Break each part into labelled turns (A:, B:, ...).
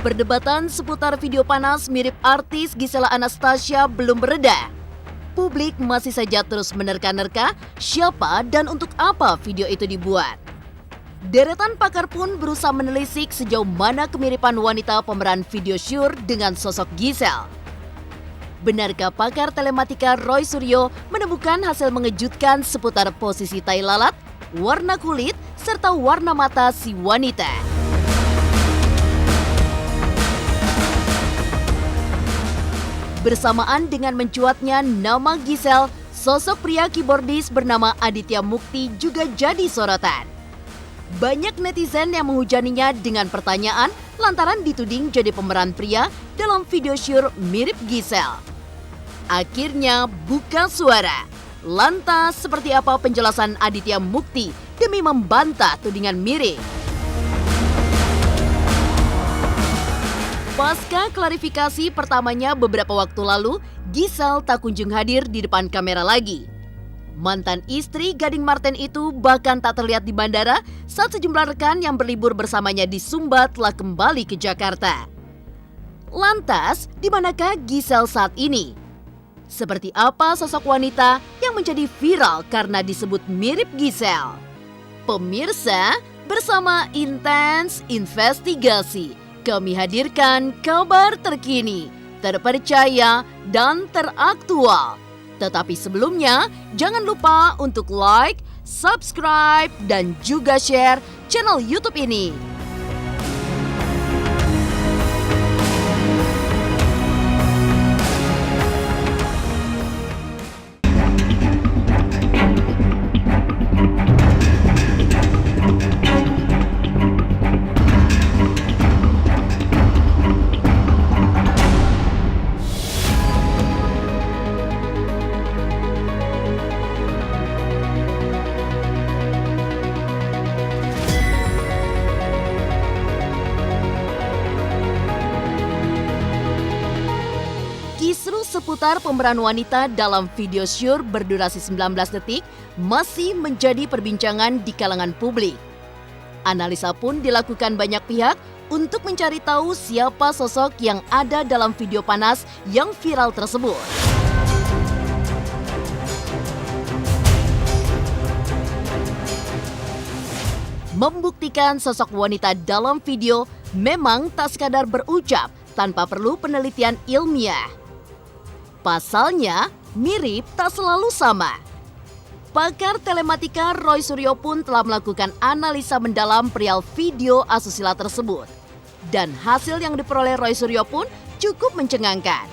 A: Perdebatan seputar video panas mirip artis Gisela Anastasia belum bereda. Publik masih saja terus menerka-nerka siapa dan untuk apa video itu dibuat. Deretan pakar pun berusaha menelisik sejauh mana kemiripan wanita pemeran video Sure dengan sosok Gisel. Benarkah pakar telematika Roy Suryo menemukan hasil mengejutkan seputar posisi tai lalat, warna kulit, serta warna mata si wanita? Bersamaan dengan mencuatnya nama Gisel, sosok pria keyboardis bernama Aditya Mukti juga jadi sorotan. Banyak netizen yang menghujaninya dengan pertanyaan lantaran dituding jadi pemeran pria dalam video Sure mirip Gisel. Akhirnya buka suara. Lantas seperti apa penjelasan Aditya Mukti demi membantah tudingan mirip? Pasca klarifikasi pertamanya beberapa waktu lalu, Gisel tak kunjung hadir di depan kamera lagi. Mantan istri Gading Marten itu bahkan tak terlihat di bandara saat sejumlah rekan yang berlibur bersamanya di Sumba telah kembali ke Jakarta. Lantas, di manakah Gisel saat ini? Seperti apa sosok wanita yang menjadi viral karena disebut mirip Gisel? Pemirsa, bersama Intens Investigasi, kami hadirkan kabar terkini, terpercaya, dan teraktual. Tetapi sebelumnya, jangan lupa untuk like, subscribe, dan juga share channel YouTube ini. Kisru seputar pemeran wanita dalam video Sure berdurasi 19 detik masih menjadi perbincangan di kalangan publik. Analisa pun dilakukan banyak pihak untuk mencari tahu siapa sosok yang ada dalam video panas yang viral tersebut. Membuktikan sosok wanita dalam video memang tak sekadar berucap tanpa perlu penelitian ilmiah. Pasalnya, mirip tak selalu sama. Pakar telematika Roy Suryo pun telah melakukan analisa mendalam perihal video asusila tersebut. Dan hasil yang diperoleh Roy Suryo pun cukup mencengangkan.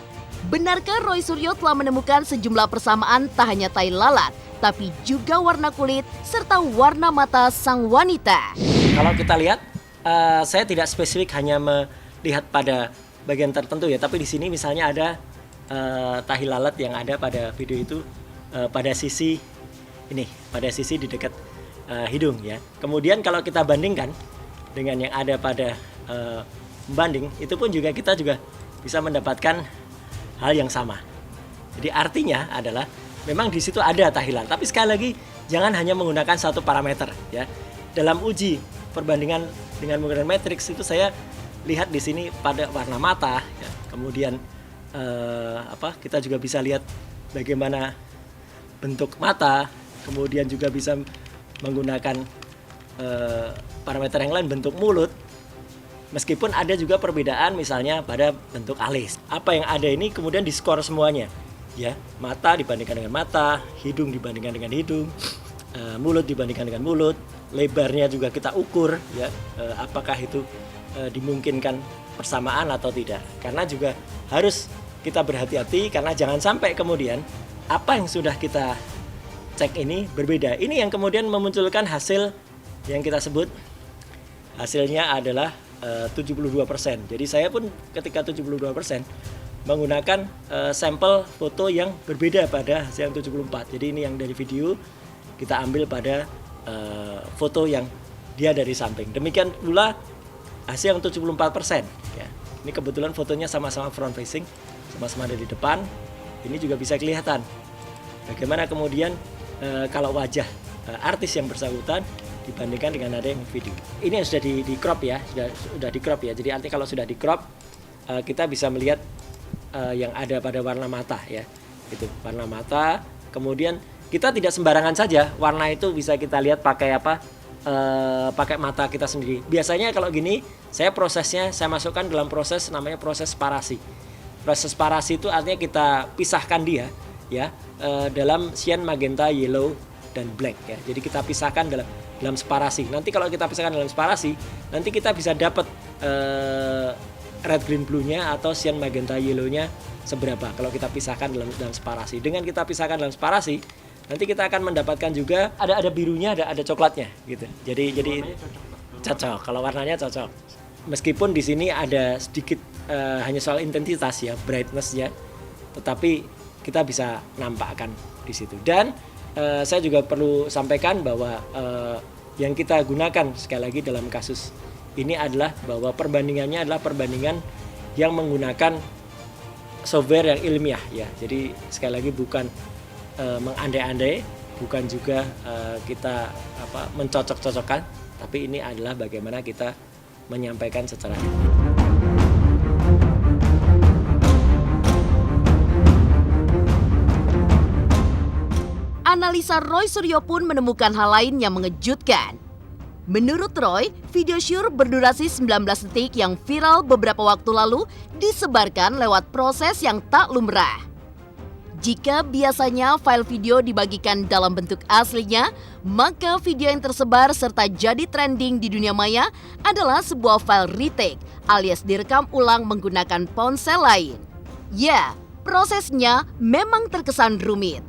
A: Benarkah Roy Suryo telah menemukan sejumlah persamaan tak hanya tai lalat, tapi juga warna kulit serta warna mata sang wanita?
B: Kalau kita lihat, saya tidak spesifik hanya melihat pada bagian tertentu ya, tapi di sini misalnya ada tahi lalat yang ada pada video itu pada sisi ini, pada sisi di dekat hidung ya. Kemudian kalau kita bandingkan dengan yang ada pada pembanding, itu pun juga kita juga bisa mendapatkan hal yang sama. Jadi artinya adalah memang di situ ada tahi lalat, tapi sekali lagi jangan hanya menggunakan satu parameter ya. Dalam uji perbandingan dengan menggunakan matriks itu saya lihat di sini pada warna mata ya. Kemudian kita juga bisa lihat bagaimana bentuk mata, kemudian juga bisa menggunakan parameter yang lain, bentuk mulut. Meskipun ada juga perbedaan misalnya pada bentuk alis. Apa yang ada ini kemudian diskor semuanya. Ya, mata dibandingkan dengan mata, hidung dibandingkan dengan hidung, mulut dibandingkan dengan mulut, lebarnya juga kita ukur ya, apakah itu dimungkinkan persamaan atau tidak. Karena juga harus kita berhati-hati karena jangan sampai kemudian apa yang sudah kita cek ini berbeda. Ini yang kemudian memunculkan hasil yang kita sebut hasilnya adalah 72%. Jadi saya pun ketika 72% menggunakan sampel foto yang berbeda pada hasil yang 74. Jadi ini yang dari video kita ambil pada foto yang dia dari samping. Demikian pula hasil yang 74%. Ya. Ini kebetulan fotonya sama-sama front facing, sama-sama ada di depan. Ini juga bisa kelihatan bagaimana kemudian kalau wajah artis yang bersangkutan dibandingkan dengan ada yang video. Ini yang sudah di crop ya, sudah di crop ya. Jadi artinya kalau sudah di crop kita bisa melihat yang ada pada warna mata ya. Itu warna mata. Kemudian kita tidak sembarangan saja warna itu bisa kita lihat pakai apa? Pakai mata kita sendiri. Biasanya kalau gini, saya masukkan dalam proses namanya proses parasi. Proses parasi itu artinya kita pisahkan dia ya dalam cyan, magenta, yellow dan black ya. Jadi kita pisahkan dalam separasi. Nanti kalau kita pisahkan dalam separasi, nanti kita bisa dapat red, green, blue-nya atau cyan, magenta, yellow-nya seberapa kalau kita pisahkan dalam separasi. Dengan kita pisahkan dalam separasi, nanti kita akan mendapatkan juga ada birunya, ada coklatnya gitu. Jadi cocok. Kalau warnanya cocok. Meskipun di sini ada sedikit hanya soal intensitas ya, brightness-nya, tetapi kita bisa nampakkan di situ. Dan saya juga perlu sampaikan bahwa yang kita gunakan sekali lagi dalam kasus ini adalah bahwa perbandingannya adalah perbandingan yang menggunakan software yang ilmiah ya. Jadi sekali lagi bukan mengandai-andai, bukan juga kita mencocok-cocokkan, tapi ini adalah bagaimana kita menyampaikan secara
A: Analisa Roy Suryo pun menemukan hal lain yang mengejutkan. Menurut Roy, video syur berdurasi 19 detik yang viral beberapa waktu lalu disebarkan lewat proses yang tak lumrah. Jika biasanya file video dibagikan dalam bentuk aslinya, maka video yang tersebar serta jadi trending di dunia maya adalah sebuah file retake alias direkam ulang menggunakan ponsel lain. Ya, prosesnya memang terkesan rumit.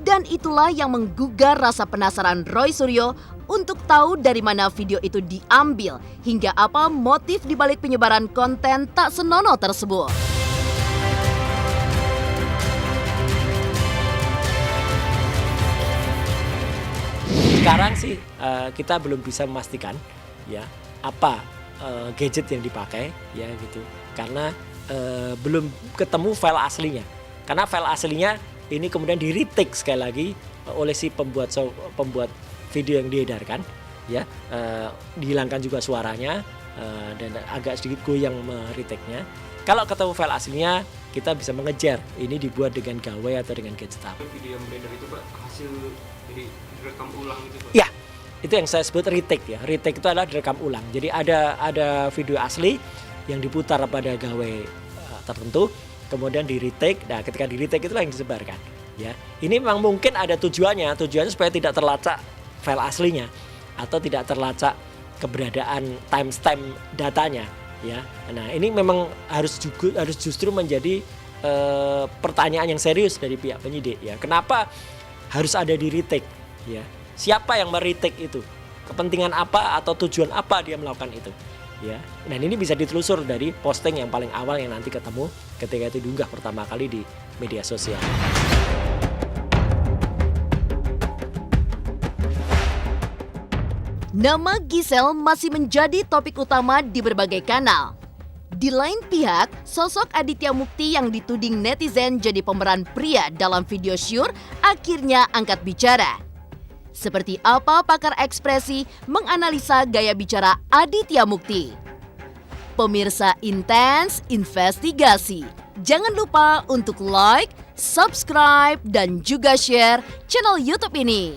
A: Dan itulah yang menggugah rasa penasaran Roy Suryo untuk tahu dari mana video itu diambil hingga apa motif dibalik penyebaran konten tak senonoh tersebut.
B: Sekarang sih kita belum bisa memastikan ya apa gadget yang dipakai ya gitu, karena belum ketemu file aslinya. Karena file aslinya ini kemudian di retake sekali lagi oleh si pembuat video yang diedarkan ya, dihilangkan juga suaranya dan agak sedikit goyang meretake-nya. Kalau ketemu file aslinya kita bisa mengejar ini dibuat dengan gawai atau dengan gadget apa.
C: Video yang beredar itu Pak hasil dari direkam ulang itu Pak?
B: Ya, itu yang saya sebut retake ya. Retake itu adalah direkam ulang. Jadi ada video asli yang diputar pada gawai tertentu, kemudian di retake. Nah, ketika di retake itulah yang disebarkan ya. Ini memang mungkin ada tujuannya supaya tidak terlacak file aslinya atau tidak terlacak keberadaan timestamp datanya ya. Nah, ini memang harus justru menjadi pertanyaan yang serius dari pihak penyidik ya. Kenapa harus ada di retake ya? Siapa yang meretake itu? Kepentingan apa atau tujuan apa dia melakukan itu? Ya, dan ini bisa ditelusur dari posting yang paling awal yang nanti ketemu ketika itu diunggah pertama kali di media sosial.
A: Nama Giselle masih menjadi topik utama di berbagai kanal. Di lain pihak, sosok Aditya Mukti yang dituding netizen jadi pemeran pria dalam video syur akhirnya angkat bicara. Seperti apa pakar ekspresi menganalisa gaya bicara Aditya Mukti? Pemirsa Intens Investigasi, jangan lupa untuk like, subscribe, dan juga share channel YouTube ini.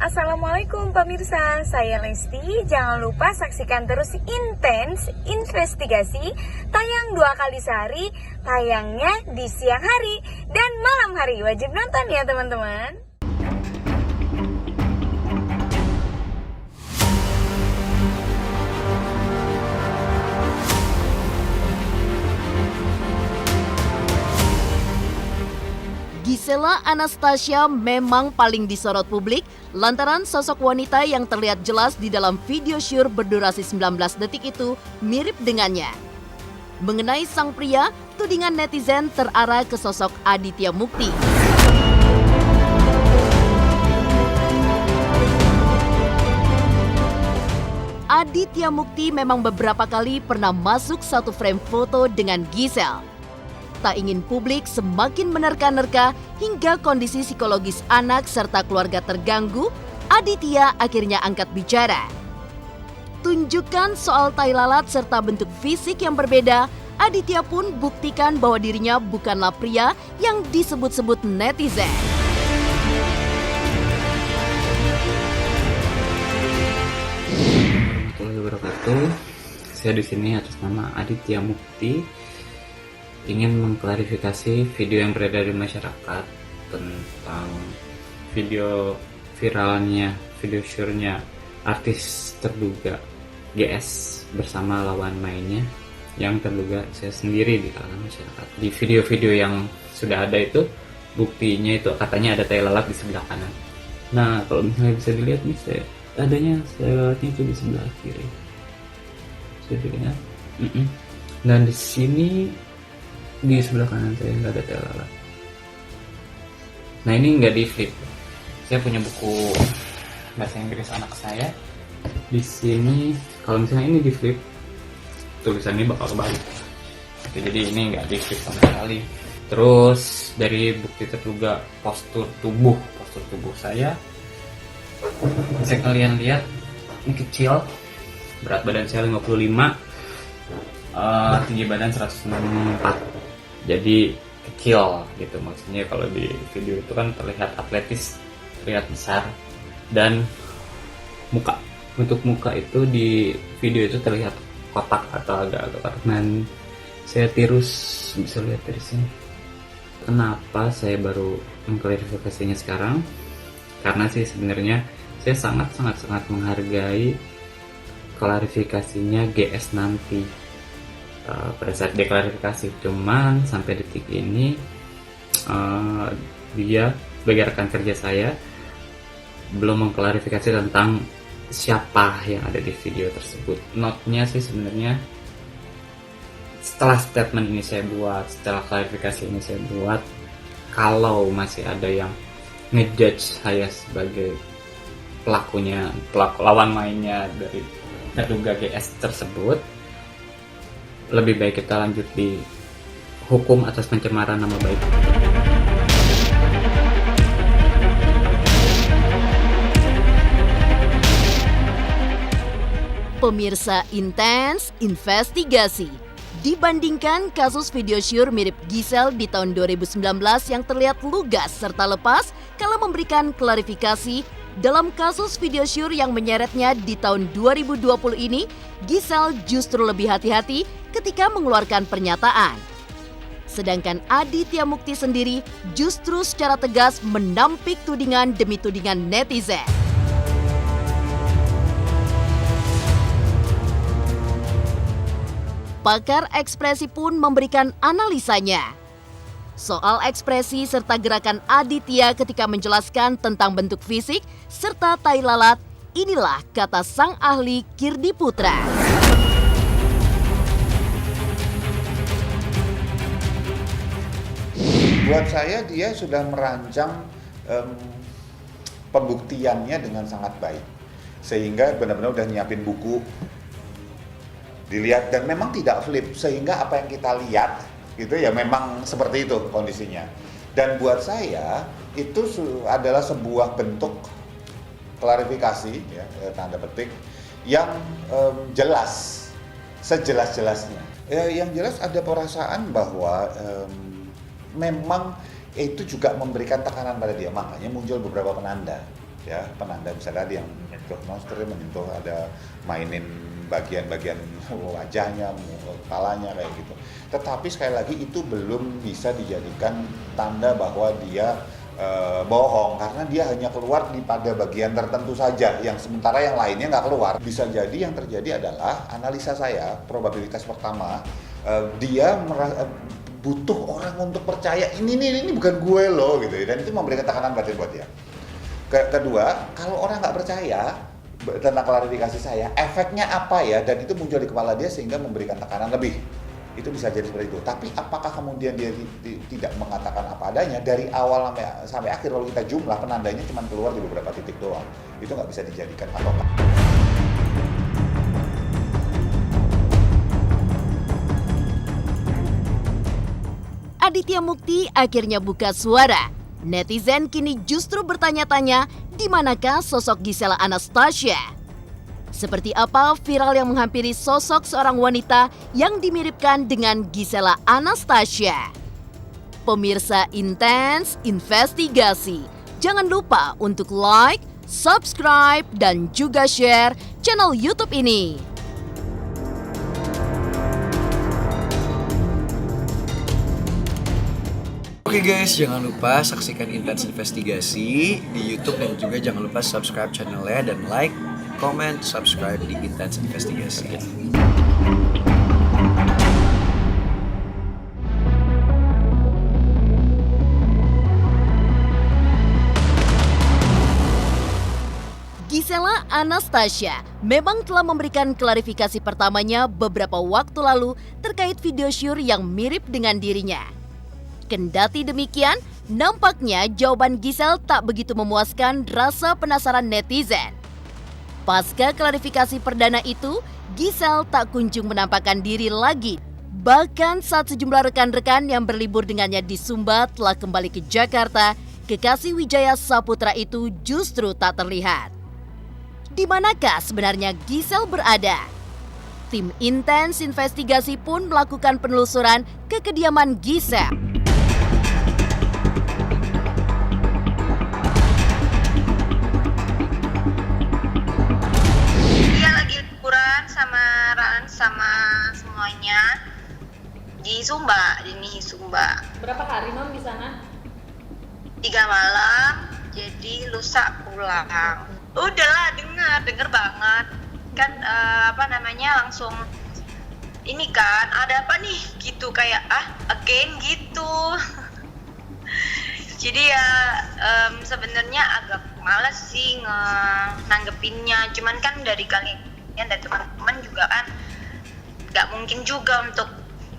D: Assalamualaikum pemirsa, saya Lesti. Jangan lupa saksikan terus Intens Investigasi, tayang 2 kali sehari, tayangnya di siang hari dan malam hari. Wajib nonton ya teman-teman.
A: Gisela Anastasia memang paling disorot publik lantaran sosok wanita yang terlihat jelas di dalam video syur berdurasi 19 detik itu mirip dengannya. Mengenai sang pria, tudingan netizen terarah ke sosok Aditya Mukti. Aditya Mukti memang beberapa kali pernah masuk satu frame foto dengan Giselle. tak ingin publik semakin menerka-nerka hingga kondisi psikologis anak serta keluarga terganggu, Aditya akhirnya angkat bicara. Tunjukkan soal tai lalat serta bentuk fisik yang berbeda, Aditya pun buktikan bahwa dirinya bukanlah pria yang disebut-sebut netizen.
E: Warahmatullahi wabarakatuh. Saya di sini atas nama Aditya Mukti ingin mengklarifikasi video yang beredar di masyarakat tentang video viralnya, video syurnya artis terduga GS bersama lawan mainnya yang terduga saya sendiri di kalangan masyarakat. Di video-video yang sudah ada itu buktinya itu katanya ada tai lalat di sebelah kanan. Nah kalau misalnya bisa dilihat nih, adanya tai lalatnya itu di sebelah kiri. Lihat. Dan di sini di sebelah kanan saya nggak ada tai lalat. Nah ini nggak di flip. Saya punya buku bahasa Inggris anak saya. Di sini kalau misalnya ini di flip, tulisannya bakal kebalik. Jadi ini nggak di flip sama sekali. Terus dari bukti terduga postur tubuh saya, bisa kalian lihat ini kecil. Berat badan saya 55, tinggi badan 164. Jadi kecil gitu, maksudnya kalau di video itu kan terlihat atletis, terlihat besar. Dan bentuk muka itu di video itu terlihat kotak atau agak kotak. Dan saya tirus, bisa lihat dari sini. Kenapa saya baru mengklarifikasinya sekarang? Karena sih sebenarnya saya sangat menghargai klarifikasinya GS nanti pada saat deklarifikasi. Cuman sampai detik ini dia sebagai rekan kerja saya belum mengklarifikasi tentang siapa yang ada di video tersebut. Note-nya sih sebenarnya setelah statement ini saya buat, setelah klarifikasi ini saya buat, kalau masih ada yang ngejudge saya sebagai pelaku lawan mainnya dari terduga GS tersebut, lebih baik kita lanjut di hukum atas pencemaran nama baik.
A: Pemirsa Intens Investigasi. Dibandingkan kasus video syur mirip Gisel di tahun 2019 yang terlihat lugas serta lepas kalau memberikan klarifikasi, dalam kasus video syur yang menyeretnya di tahun 2020 ini, Gisel justru lebih hati-hati ketika mengeluarkan pernyataan. Sedangkan Aditya Mukti sendiri justru secara tegas menampik tudingan demi tudingan netizen. Pakar ekspresi pun memberikan analisanya. Soal ekspresi serta gerakan Aditya ketika menjelaskan tentang bentuk fisik serta tai lalat, inilah kata sang ahli Kirdi Putra.
F: Buat saya dia sudah merancang pembuktiannya dengan sangat baik. Sehingga benar-benar udah nyiapin buku, dilihat, dan memang tidak flip. Sehingga apa yang kita lihat gitu ya memang seperti itu kondisinya. Dan buat saya itu adalah sebuah bentuk klarifikasi ya, tanda petik yang jelas, sejelas-jelasnya. Yang jelas ada perasaan bahwa memang itu juga memberikan tekanan pada dia, makanya muncul beberapa penanda ya, penanda misalnya ada yang menyentuh monster, menyentuh, ada mainin bagian-bagian wajahnya, kepalanya kayak gitu. Tetapi sekali lagi itu belum bisa dijadikan tanda bahwa dia bohong, karena dia hanya keluar di pada bagian tertentu saja, yang sementara yang lainnya nggak keluar. Bisa jadi yang terjadi adalah analisa saya, probabilitas pertama, dia butuh orang untuk percaya ini bukan gue loh gitu, dan itu memberikan tekanan batin buat dia. Kedua, kalau orang nggak percaya tentang klarifikasi saya, efeknya apa ya, dan itu muncul di kepala dia sehingga memberikan tekanan lebih. Itu bisa jadi seperti itu. Tapi apakah kemudian dia tidak mengatakan apa adanya dari awal sampai akhir, lalu kita jumlah penandanya cuma keluar di beberapa titik doang, itu nggak bisa dijadikan patokan.
A: Aditya Mukti akhirnya buka suara. Netizen kini justru bertanya-tanya di manakah sosok Gisela Anastasia. Seperti apa viral yang menghampiri sosok seorang wanita yang dimiripkan dengan Gisela Anastasia? Pemirsa Intens Investigasi, jangan lupa untuk like, subscribe, dan juga share channel YouTube ini.
G: Oke guys, jangan lupa saksikan Intens Investigasi di YouTube dan juga jangan lupa subscribe channelnya dan like, comment, subscribe di Intens Investigasi.
A: Gisela Anastasia memang telah memberikan klarifikasi pertamanya beberapa waktu lalu terkait video syur yang mirip dengan dirinya. Kendati demikian, nampaknya jawaban Gisel tak begitu memuaskan rasa penasaran netizen. Pasca klarifikasi perdana itu, Gisel tak kunjung menampakkan diri lagi. Bahkan saat sejumlah rekan-rekan yang berlibur dengannya di Sumba telah kembali ke Jakarta, kekasih Wijaya Saputra itu justru tak terlihat. Di manakah sebenarnya Gisel berada? Tim Intens Investigasi pun melakukan penelusuran ke kediaman Gisel.
D: Sama semuanya di Sumba,
H: Berapa hari non di sana?
D: 3 malam, jadi lusa pulang. Udahlah, denger banget kan, langsung ini kan ada apa nih gitu, kayak again gitu. Jadi ya sebenarnya agak malas sih nanggepinnya, cuman kan dari kalian dan teman-teman juga kan nggak mungkin juga untuk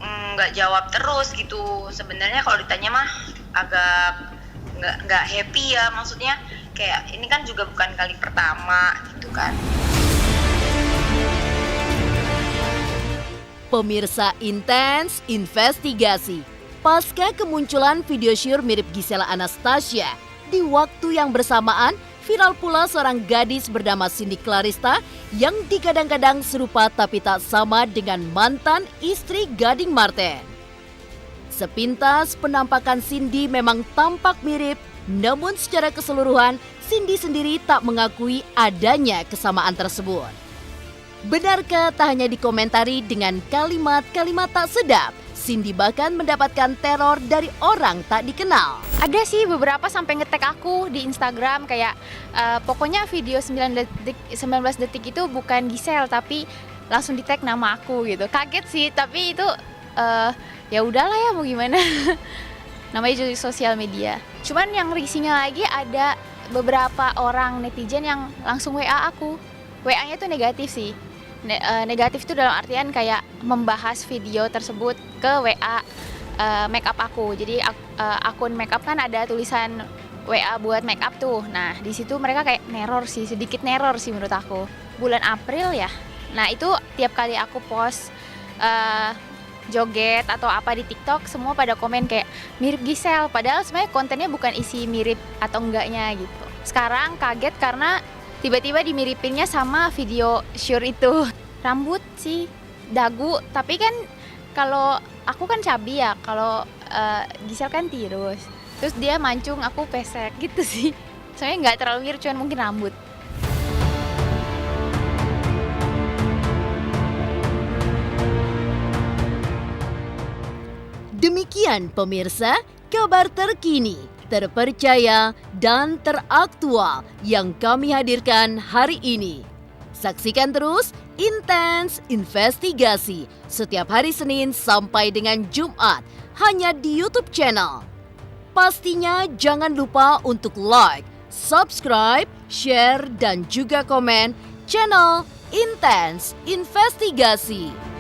D: nggak jawab terus gitu. Sebenarnya kalau ditanya mah agak nggak happy ya, maksudnya kayak ini kan juga bukan kali pertama gitu kan.
A: Pemirsa Intens Investigasi, pasca kemunculan video syur mirip Gisela Anastasia, di waktu yang bersamaan viral pula seorang gadis bernama Cindy Clarista yang digadang-gadang serupa tapi tak sama dengan mantan istri Gading Marten. Sepintas penampakan Cindy memang tampak mirip, namun secara keseluruhan Cindy sendiri tak mengakui adanya kesamaan tersebut. Benarkah tak hanya dikomentari dengan kalimat-kalimat tak sedap, Cindy bahkan mendapatkan teror dari orang tak dikenal.
H: Ada sih beberapa sampai nge-tag aku di Instagram kayak pokoknya video 19 detik itu bukan Gisel tapi langsung di-tag nama aku gitu. Kaget sih, tapi itu ya udahlah ya, mau gimana. Namanya juga sosial media. Cuman yang risihnya lagi ada beberapa orang netizen yang langsung WA aku. WA-nya tuh negatif sih. Negatif itu dalam artian kayak membahas video tersebut ke WA makeup aku. Jadi akun makeup kan ada tulisan WA buat makeup tuh. Nah, di situ mereka kayak neror sih, sedikit neror sih menurut aku. Bulan April ya. Nah, itu tiap kali aku post joget atau apa di TikTok, semua pada komen kayak mirip Gisel, padahal sebenarnya kontennya bukan isi mirip atau enggaknya gitu. Sekarang kaget karena tiba-tiba dimiripinnya sama video syur itu. Rambut sih, dagu, tapi kan kalau aku kan cabi ya, kalau Gisel kan tirus. Terus dia mancung, aku pesek gitu sih. Soalnya nggak terlalu mirip, cuman mungkin rambut.
A: Demikian pemirsa, kabar terkini, terpercaya, dan teraktual yang kami hadirkan hari ini. Saksikan terus Intens Investigasi setiap hari Senin sampai dengan Jumat hanya di YouTube channel. Pastinya jangan lupa untuk like, subscribe, share, dan juga komen channel Intens Investigasi.